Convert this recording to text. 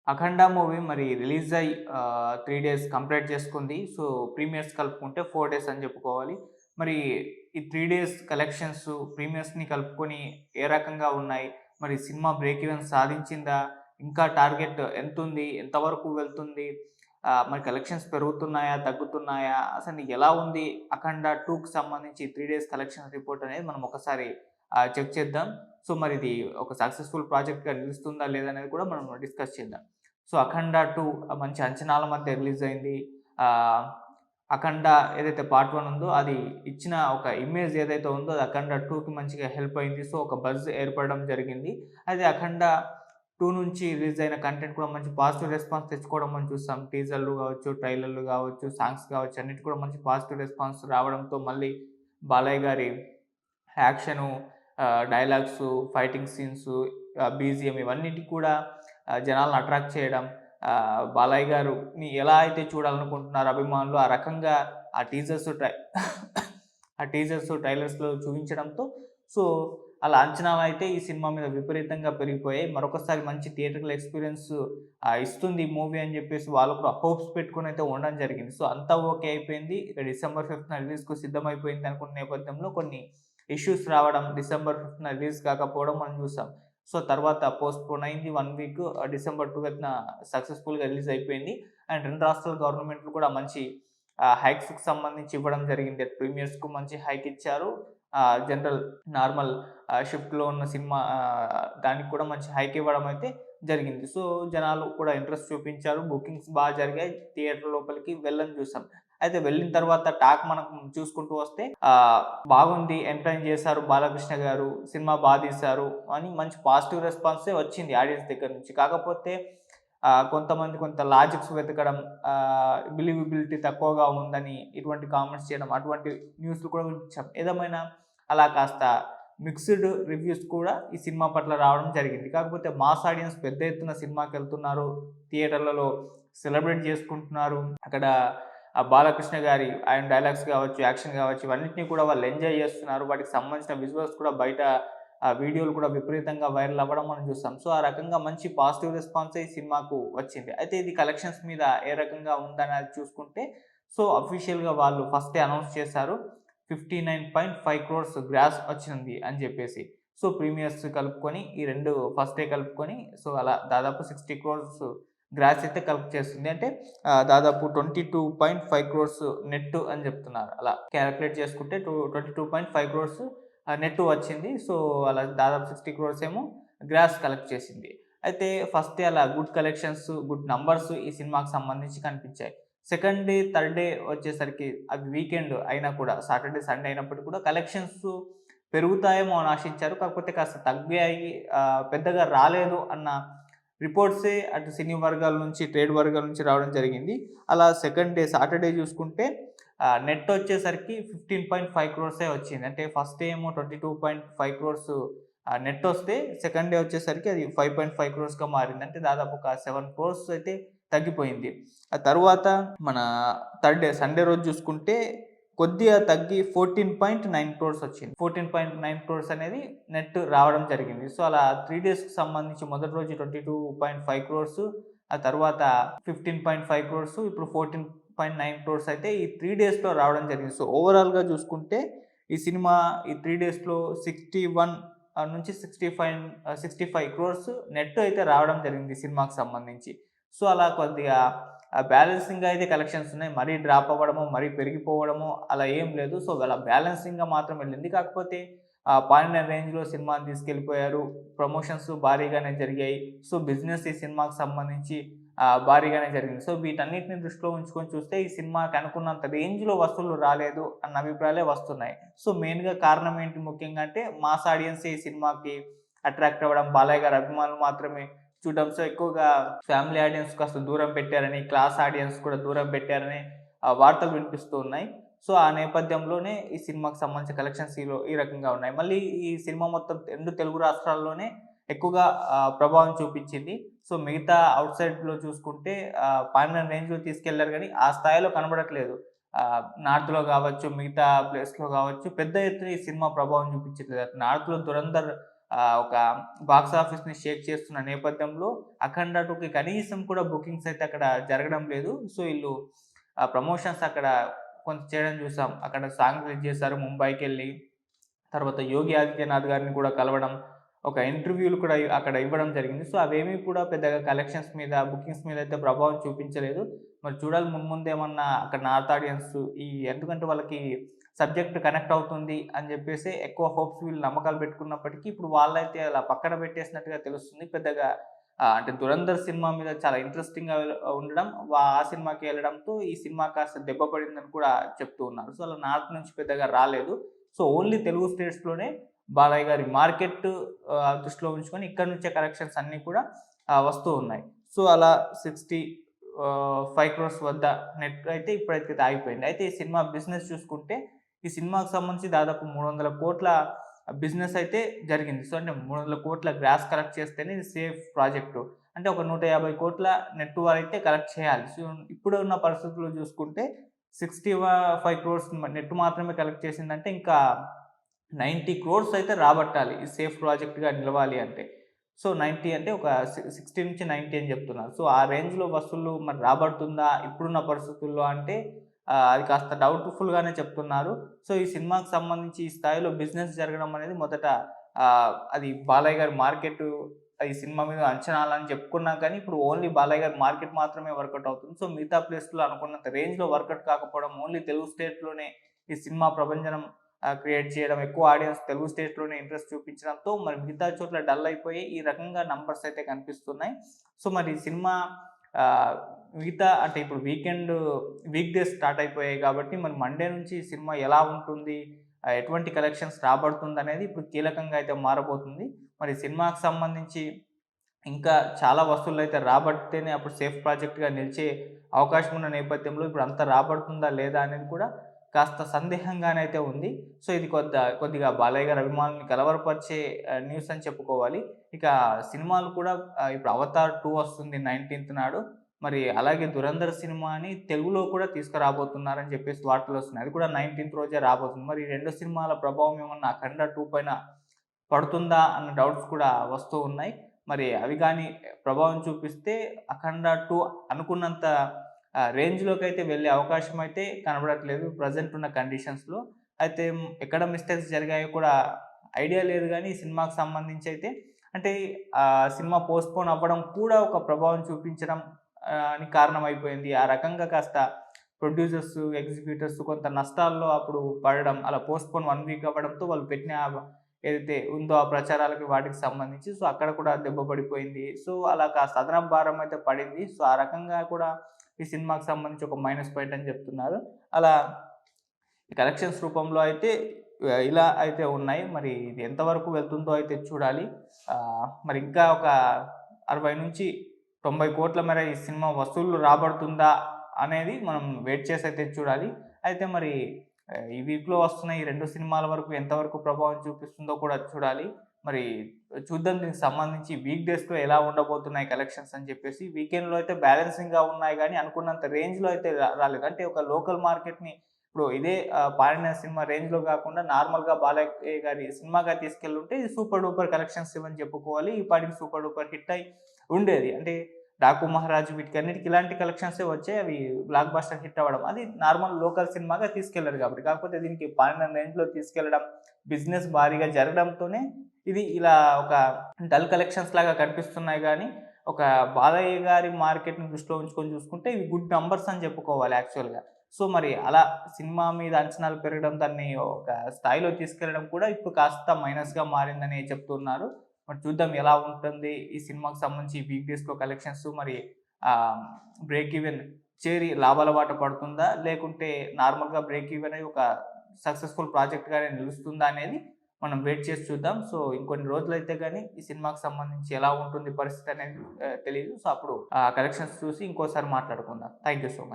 'అఖండ' movie మరి release అయ్యి 3 days complete చేసుకుంది. సో, ప్రీమియర్స్ కలుపుకుంటే 4 డేస్ అని చెప్పుకోవాలి. మరి ఈ 3 డేస్ కలెక్షన్స్ ప్రీమియర్స్‌ని కలుపుకొని ఏ రకంగా ఉన్నాయి? మరి సినిమా బ్రేక్ ఈవెన్ సాధించిందా? ఇంకా టార్గెట్ ఎంతుంది? ఎంతవరకు వెళ్తుంది? మరి కలెక్షన్స్ పెరుగుతున్నాయా? తగ్గుతున్నాయా? అసలు ఎలా ఉంది 'అఖండ 2'కి సంబంధించి 3 డేస్ కలెక్షన్ రిపోర్ట్ అనేది మనం ఒకసారి చెక్ చేద్దాం. సో, మరి ఇది ఒక సక్సెస్‌ఫుల్ ప్రాజెక్ట్‌గా నిలుస్తుందా? లేదా? అనేది కూడా మనం డిస్కస్ చేద్దాం. సో, 'అఖండ 2' మంచి అంచనాల మధ్య రిలీజ్ అయింది. ఆహ్, 'అఖండ' ఏదైతే పార్ట్ 1 ఉందో అది ఇచ్చిన ఒక ఇమేజ్ ఏదైతే ఉందో అది 'అఖండ 2'కి మంచిగా హెల్ప్ అయింది. సో, ఒక బజ్ ఏర్పడడం జరిగింది. అయితే 'అఖండ 2' నుంచి రిలీజ్ అయిన కంటెంట్ కూడా మంచి పాజిటివ్ రెస్పాన్స్ తెచ్చుకోవడం మనం చూసాం. టీజర్‌లు గావచ్చు, ట్రైలర్‌లు గావచ్చు, సాంగ్స్ గావచ్చు అన్నిటి కూడా మంచి పాజిటివ్ రెస్పాన్స్ రావడంతో మళ్ళీ బాలయ్య గారి action, dialogues, fighting scenes, BGM ఇవన్నిటికి కూడా జనాలను అట్రాక్ట్ చేయడం, బాలయ్య గారుని ఎలా అయితే చూడాలనుకుంటున్నారో అభిమానులు, ఆ రకంగా ఆ టీజర్స్, ఆ టీజర్స్, ట్రైలర్స్‌లో చూయించడంతో సో, అలా అంచనాలైతే ఈ సినిమా మీద విపరీతంగా పెరిగిపోయాయి. మరొకసారి మంచి థియేట్రికల్ ఎక్స్‌పీరియన్స్ ఇస్తుంది ఈ మూవీ అని చెప్పేసి వాళ్ళు కూడా హోప్స్ పెట్టుకొనైతే ఉండడం జరిగింది. సో, అంతా ఓకే అయిపోయింది. ఇక డిసెంబర్ 5థ్ రిలీజ్‌కు సిద్ధమైపోయింది అనుకున్న నేపథ్యంలో కొన్ని ఇష్యూస్ రావడం, డిసెంబర్ 5థ్ రిలీజ్ కాకపోవడం మనం చూసాం. సో, తర్వాత పోస్ట్‌పోన్ అయింది 1 వీక్. డిసెంబర్ 12న సక్సెస్‌ఫుల్‌గా రిలీజ్ అయిపోయింది. అండ్ 2 రాష్ట్రాల గవర్నమెంట్‌లు కూడా మంచి హైక్స్‌కి సంబంధించి ఇవ్వడం జరిగింది. ప్రీమియర్స్‌కు మంచి హైక్ ఇచ్చారు. జనరల్ నార్మల్ షిఫ్ట్‌లో ఉన్న సినిమా దానికి కూడా మంచి హైక్ ఇవ్వడం అయితే జరిగింది. సో, జనాలు కూడా ఇంట్రెస్ట్ చూపించారు. బుకింగ్స్ జరిగాయి. థియేటర్ లోపలికి వెళ్ళని చూసాం. అయితే వెళ్ళిన తర్వాత టాక్ మనం చూసుకుంటూ వస్తే బాగుంది. ఎంటర్‌టైన్ చేశారు బాలకృష్ణ గారు. సినిమా తీశారు అని మంచి పాజిటివ్ రెస్పాన్సే వచ్చింది ఆడియన్స్ దగ్గర నుంచి. కాకపోతే కొంతమంది కొంత లాజిక్స్ వెతకడం, బిలీవబిలిటీ తక్కువగా ఉందని ఇటువంటి కామెంట్స్ చేయడం, అటువంటి న్యూస్‌లు కూడా వినిపించాం. ఏదేమైనా అలా కాస్త మిక్స్డ్ రివ్యూస్ కూడా ఈ సినిమా పట్ల రావడం జరిగింది. కాకపోతే మాస్ ఆడియన్స్ పెద్ద ఎత్తున సినిమాకెళ్తున్నారు. థియేటర్లలో సెలబ్రేట్ చేసుకుంటున్నారు. అక్కడ బాలకృష్ణ గారి ఆయన డైలాగ్స్ కావచ్చు, యాక్షన్ కావచ్చు ఇవన్నిటిని కూడా వాళ్ళు ఎంజాయ్ చేస్తున్నారు. వాటికి సంబంధించిన విజువల్స్ కూడా బయట వీడియోలు కూడా విపరీతంగా వైరల్ అవ్వడం మనం చూసాం. సో, ఆ రకంగా మంచి పాజిటివ్ రెస్పాన్సే ఈ సినిమాకు వచ్చింది. అయితే ఇది కలెక్షన్స్ మీద ఏ రకంగా ఉందనేది చూసుకుంటే సో, అఫీషియల్‌గా వాళ్ళు ఫస్టే అనౌన్స్ చేశారు. 59.5 క్రోర్స్ గ్రాస్ వచ్చింది అని చెప్పేసి. సో, ప్రీమియర్స్ కలుపుకొని ఈ 2 ఫస్ట్ డే కలుపుకొని సో, అలా దాదాపు 60 క్రోర్స్ గ్రాస్ అయితే కలెక్ట్ చేస్తుంది. అంటే దాదాపు 22.5 క్రోర్స్ నెట్ అని చెప్తున్నారు. అలా కాలిక్యులేట్ చేసుకుంటే 22.5 క్రోర్స్ నెట్ వచ్చింది. సో, అలా దాదాపు 60 క్రోర్స్ ఏమో గ్రాస్ కలెక్ట్ చేసింది. అయితే ఫస్ట్ డే అలా గుడ్ కలెక్షన్స్, గుడ్ నంబర్స్ ఈ సినిమాకి సంబంధించి కనిపించాయి. సెకండ్ డే, థర్డ్ డే వచ్చేసరికి అది వీకెండ్ అయినా కూడా సాటర్‌డే, సండే అయినప్పటికి కూడా కలెక్షన్స్ పెరుగుతాయేమో అని ఆశించారు. కాకపోతే కాస్త తగ్గాయి. పెద్దగా రాలేదు అన్న రిపోర్ట్సే అటు సినీ వర్గాల నుంచి, ట్రేడ్ వర్గాల నుంచి రావడం జరిగింది. అలా సెకండ్ డే సాటర్‌డే చూసుకుంటే నెట్ వచ్చేసరికి 15.5 క్రోర్సే వచ్చింది. అంటే ఫస్ట్ డే ఏమో 22.5 క్రోర్స్ నెట్ వస్తే సెకండ్ డే వచ్చేసరికి అది 5.5 క్రోర్స్‌గా మారింది. అంటే దాదాపు ఒక 7 క్రోర్స్ అయితే తగ్గిపోయింది. ఆ తరువాత మన థర్డ్ డే సండే రోజు చూసుకుంటే కొద్దిగా తగ్గి 14.9 క్రోర్స్ వచ్చింది. 14.9 క్రోర్స్ అనేది నెట్ రావడం జరిగింది. సో, అలా 3 డేస్‌కి సంబంధించి మొదటి రోజు 22.5 క్రోర్స్, ఆ తర్వాత 15.5 క్రోర్స్, ఇప్పుడు 14.9 క్రోర్స్ అయితే ఈ 3 డేస్‌లో రావడం జరిగింది. సో, ఓవరాల్‌గా చూసుకుంటే ఈ సినిమా ఈ 3 డేస్‌లో 61 నుంచి 65 క్రోర్స్ నెట్ అయితే రావడం జరిగింది ఈ సినిమాకి సంబంధించి. సో, అలా కొద్దిగా బ్యాలెన్సింగ్‌గా అయితే కలెక్షన్స్ ఉన్నాయి. మరీ డ్రాప్ అవ్వడమో, మరీ పెరిగిపోవడమో అలా ఏం లేదు. సో, అలా బ్యాలెన్సింగ్‌గా మాత్రం వెళ్ళింది. కాకపోతే పాన్ రేంజ్‌లో సినిమాని తీసుకెళ్ళిపోయారు. ప్రమోషన్స్ భారీగానే జరిగాయి. సో, బిజినెస్ ఈ సినిమాకి సంబంధించి భారీగానే జరిగింది. సో, వీటన్నిటిని దృష్టిలో ఉంచుకొని చూస్తే ఈ సినిమాకి అనుకున్నంత రేంజ్‌లో వసూళ్లు రాలేదు అన్న అభిప్రాయాలే వస్తున్నాయి. సో, మెయిన్‌గా కారణం ఏంటి ముఖ్యంగా అంటే మాస్ ఆడియన్సే ఈ సినిమాకి అట్రాక్ట్ అవ్వడం, బాలయ్య గారి అభిమానులు మాత్రమే చూడడం. సో, ఎక్కువగా ఫ్యామిలీ ఆడియన్స్ కాస్త దూరం పెట్టారని, క్లాస్ ఆడియన్స్ కూడా దూరం పెట్టారని వార్తలు వినిపిస్తూ ఉన్నాయి. సో, ఆ నేపథ్యంలోనే ఈ సినిమాకి సంబంధించిన కలెక్షన్స్ ఈ రకంగా ఉన్నాయి. మళ్ళీ ఈ సినిమా మొత్తం 2 తెలుగు రాష్ట్రాల్లోనే ఎక్కువగా ప్రభావం చూపించింది. సో, మిగతా ఔట్‌సైడ్‌లో చూసుకుంటే పాన్ రేంజ్‌లో తీసుకెళ్లారు గానీ, ఆ స్థాయిలో కనబడట్లేదు. నార్త్‌లో గావచ్చు, మిగతా ప్లేస్‌లో గావచ్చు పెద్ద ఎత్తున ఈ సినిమా ప్రభావం చూపించట్లేదు. నార్త్‌లో 'ధురంధర్' ఒక బాక్స్ ఆఫీస్‌ని షేక్ చేస్తున్న నేపథ్యంలో 'అఖండ 2'కి కనీసం కూడా బుకింగ్స్ అయితే అక్కడ జరగడం లేదు. సో, ఈళ్ళు ప్రమోషన్స్ అక్కడ కొంత చేయడం చూసాం. అక్కడ సాంగ్ రిలీజ్ చేశారు ముంబైకెళ్ళి. తర్వాత 'యోగి ఆదిత్యనాథ్' గారిని కూడా కలవడం, ఒక ఇంటర్వ్యూలు కూడా అక్కడ ఇవ్వడం జరిగింది. సో, అవేమీ కూడా పెద్దగా కలెక్షన్స్ మీద, బుకింగ్స్ మీద అయితే ప్రభావం చూపించలేదు. మరి చూడాలి మున్ముందేమన్నా అక్కడ నార్త్ ఆడియన్స్ ఎందుకంటే వాళ్ళకి సబ్జెక్ట్ కనెక్ట్ అవుతుంది అని జెప్పేసి ఎక్కువ హోప్స్ వీళ్ళు నమ్మకాలు పెట్టుకున్నప్పటికీ, ఇప్పుడు వాళ్ళైతే అలా పక్కన పెట్టేసినట్టుగా తెలుస్తుంది. పెద్దగా అంటే 'దురంధర్' సినిమా మీద చాలా ఇంట్రెస్టింగ్‌గా ఉండడం, ఆ సినిమాకి ఎళ్ళడంతో ఈ సినిమా కాస్త దెబ్బ పడిందని కూడా చెప్తూ ఉన్నారు. సో, అలా నార్త్ నుంచి పెద్దగా రాలేదు. సో, ఓన్లీ తెలుగు స్టేట్స్‌లోనే బాలయ్య గారి మార్కెట్ దృష్టిలో ఉంచుకొని ఇక్కడి నుంచే కలెక్షన్స్ అన్నీ కూడా వస్తూ ఉన్నాయి. సో, అలా 5 క్రోర్స్ వద్ద నెట్ అయితే ఇప్పుడైతే ఆగిపోయింది. అయితే ఈ సినిమా బిజినెస్ చూసుకుంటే, ఈ సినిమాకి సంబంధించి దాదాపు 300,00,00,000 బిజినెస్ అయితే జరిగింది. సో, అంటే 300,00,00,000 గ్రాస్ కలెక్ట్ చేస్తేనే ఇది సేఫ్ ప్రాజెక్టు. అంటే ఒక 150,00,00,000 నెట్ వారైతే కలెక్ట్ చేయాలి. సో, ఇప్పుడున్న పరిస్థితుల్లో చూసుకుంటే 65 క్రోర్స్ నెట్ మాత్రమే కలెక్ట్ చేసిందంటే ఇంకా 90 క్రోర్స్ అయితే రాబట్టాలి. ఈ సేఫ్ ప్రాజెక్ట్‌గా నిలవాలి అంటే. సో, 90 అంటే ఒక 60-90 అని చెప్తున్నారు. సో, ఆ రేంజ్‌లో వసూళ్ళు మరి రాబడుతుందా ఇప్పుడున్న పరిస్థితుల్లో అంటే అది కాస్త డౌట్‌ఫుల్‌గానే చెప్తున్నారు. సో, ఈ సినిమాకి సంబంధించి ఈ స్థాయిలో బిజినెస్ జరగడం అనేది మొదట అది బాలయ్య గారి మార్కెటు ఈ సినిమా మీద అంచనాలని చెప్పుకున్నాం కానీ, ఇప్పుడు ఓన్లీ బాలయ్య గారి మార్కెట్ మాత్రమే వర్కౌట్ అవుతుంది. సో, మిగతా ప్లేస్‌లో అనుకున్నంత రేంజ్‌లో వర్కౌట్ కాకపోవడం, ఓన్లీ తెలుగు స్టేట్‌లోనే ఈ సినిమా ప్రభంజనం క్రియేట్ చేయడం, ఎక్కువ ఆడియన్స్ తెలుగు స్టేట్‌లోనే ఇంట్రెస్ట్ చూపించడంతో మరి మిగతా చోట్ల డల్ అయిపోయి ఈ రకంగా నంబర్స్ అయితే కనిపిస్తున్నాయి. సో, మరి ఈ సినిమా ఆహ్, మిగతా అంటే ఇప్పుడు వీక్ డేస్ స్టార్ట్ అయిపోయాయి కాబట్టి మరి మండే నుంచి ఈ సినిమా ఎలా ఉంటుంది? ఎటువంటి కలెక్షన్స్ రాబడుతుందనేది ఇప్పుడు కీలకంగా అయితే మారబోతుంది. మరి సినిమాకి సంబంధించి ఇంకా చాలా వసూళ్ళైతే రాబడితేనే అప్పుడు సేఫ్ ప్రాజెక్ట్‌గా నిలిచే అవకాశం ఉన్న నేపథ్యంలో ఇప్పుడు అంత రాబడుతుందా లేదా అనేది కూడా కాస్త సందేహంగానైతే ఉంది. సో, ఇది కొద్దిగా బాలయ్య గారి అభిమానుల్ని కలవరపరిచే న్యూస్ అని చెప్పుకోవాలి. ఇక సినిమాలు కూడా ఇప్పుడు 'అవతార్ 2' వస్తుంది 19థ్ నాడు. మరి అలాగే 'దురంధర్' సినిమాని తెలుగులో కూడా తీసుకురాబోతున్నారని చెప్పేసి వార్తలొస్తున్నాయి. అది కూడా 19థ్ రోజే రాబోతుంది. మరి ఈ 2 సినిమాల ప్రభావం ఏమన్నా 'అఖండ 2' పైన పడుతుందా అన్న డౌట్స్ కూడా వస్తూ ఉన్నాయి. మరి అవి గాని ప్రభావం చూపిస్తే 'అఖండ 2' అనుకున్నంత రేంజ్‌లోకైతే వెళ్ళే అవకాశం అయితే కనబడట్లేదు ప్రెజెంట్ ఉన్న కండిషన్స్‌లో. అయితే ఎక్కడ మిస్టేక్స్ జరిగాయో కూడా ఐడియా లేదు గానీ, ఈ సినిమాకి సంబంధించి అయితే అంటే సినిమా పోస్ట్‌పోన్ అవ్వడం కూడా ఒక ప్రభావం చూపించడం అని కారణమైపోయింది. ఆ రకంగా కాస్త ప్రొడ్యూసర్స్, ఎగ్జిక్యూటర్స్ కొంత నష్టాల్లో అప్పుడు పడడం, అలా పోస్ట్‌పోన్ 1 వీక్ అవ్వడంతో వాళ్ళు పెట్టిన ఏదైతే ఉందో ఆ ప్రచారాలకి వాటికి సంబంధించి సో, అక్కడ కూడా దెబ్బ పడిపోయింది. సో, అలా కాస్త అదనపు భారం అయితే పడింది. సో, ఆ రకంగా కూడా ఈ సినిమాకి సంబంధించి ఒక మైనస్ పాయింట్ అని చెప్తున్నారు. అలా కలెక్షన్స్ రూపంలో అయితే ఇలా అయితే ఉన్నాయి. మరి ఇది ఎంతవరకు వెళ్తుందో అయితే చూడాలి. మరి ఇంకా ఒక 60-90 కోట్ల మేర ఈ సినిమా వసూళ్లు రాబడుతుందా అనేది మనం వెయిట్ చేసి అయితే చూడాలి. అయితే మరి ఈ వీక్‌లో వస్తున్న ఈ 2 సినిమాల వరకు ఎంతవరకు ప్రభావం చూపిస్తుందో కూడా చూడాలి. మరి చూద్దాం దీనికి సంబంధించి వీక్ డేస్‌లో ఎలా ఉండబోతున్నాయి కలెక్షన్స్ అని చెప్పేసి. వీకెండ్‌లో అయితే బ్యాలెన్సింగ్‌గా ఉన్నాయి గానీ అనుకున్నంత రేంజ్‌లో అయితే రాలేదు. అంటే ఒక లోకల్ మార్కెట్‌ని ఇప్పుడు ఇదే పాడిన సినిమా రేంజ్‌లో గాకుండా నార్మల్‌గా బాలయ్య గారి సినిమాగా తీసుకెళ్ళుంటే ఇది సూపర్ డూపర్ కలెక్షన్స్ ఇవని చెప్పుకోవాలి. ఈ పాటికి సూపర్ డూపర్ హిట్ అయి ఉండేది. అంటే 'డాకు మహారాజు' వీటికన్నిటికి ఇలాంటి కలెక్షన్సే వచ్చాయి. అవి బ్లాక్ బస్టర్ హిట్ అవ్వడం. అది నార్మల్ లోకల్ సినిమాగా తీసుకెళ్లారు కాబట్టి. కాకపోతే దీనికి పాడిన రేంజ్‌లో తీసుకెళ్లడం, బిజినెస్ భారీగా జరగడంతోనే ఇది ఇలా ఒక డల్ కలెక్షన్స్ లాగా కనిపిస్తున్నాయి గానీ, ఒక బాలయ్య గారి మార్కెట్‌ని దృష్టిలో ఉంచుకొని చూసుకుంటే ఇవి గుడ్ నంబర్స్ అని చెప్పుకోవాలి యాక్చువల్‌గా. సో, మరి అలా సినిమా మీద అంచనాలు పెరగడం, దాన్ని ఒక స్థాయిలో తీసుకెళ్లడం కూడా ఇప్పుడు కాస్త మైనస్‌గా మారిందని చెప్తున్నారు. మరి చూద్దాం ఎలా ఉంటుంది ఈ సినిమాకి సంబంధించి వీక్ డేస్‌లో కలెక్షన్స్ మరి ఆహ్, బ్రేక్ ఈవెన్ చేరి లాభాల బాట పడుతుందా? లేకుంటే నార్మల్‌గా బ్రేక్ ఈవెన్ అయ్యి ఒక సక్సెస్‌ఫుల్ ప్రాజెక్ట్‌గానే నిలుస్తుందా అనేది మనం వెయిట్ చేసి చూద్దాం. సో, ఇంకొన్ని రోజులైతే గాని ఈ సినిమాకి సంబంధించి ఎలా ఉంటుంది పరిస్థితి అనేది తెలీదు. సో, అప్పుడు కలెక్షన్స్ చూసి ఇంకోసారి మాట్లాడుకుందాం. Thank you so much.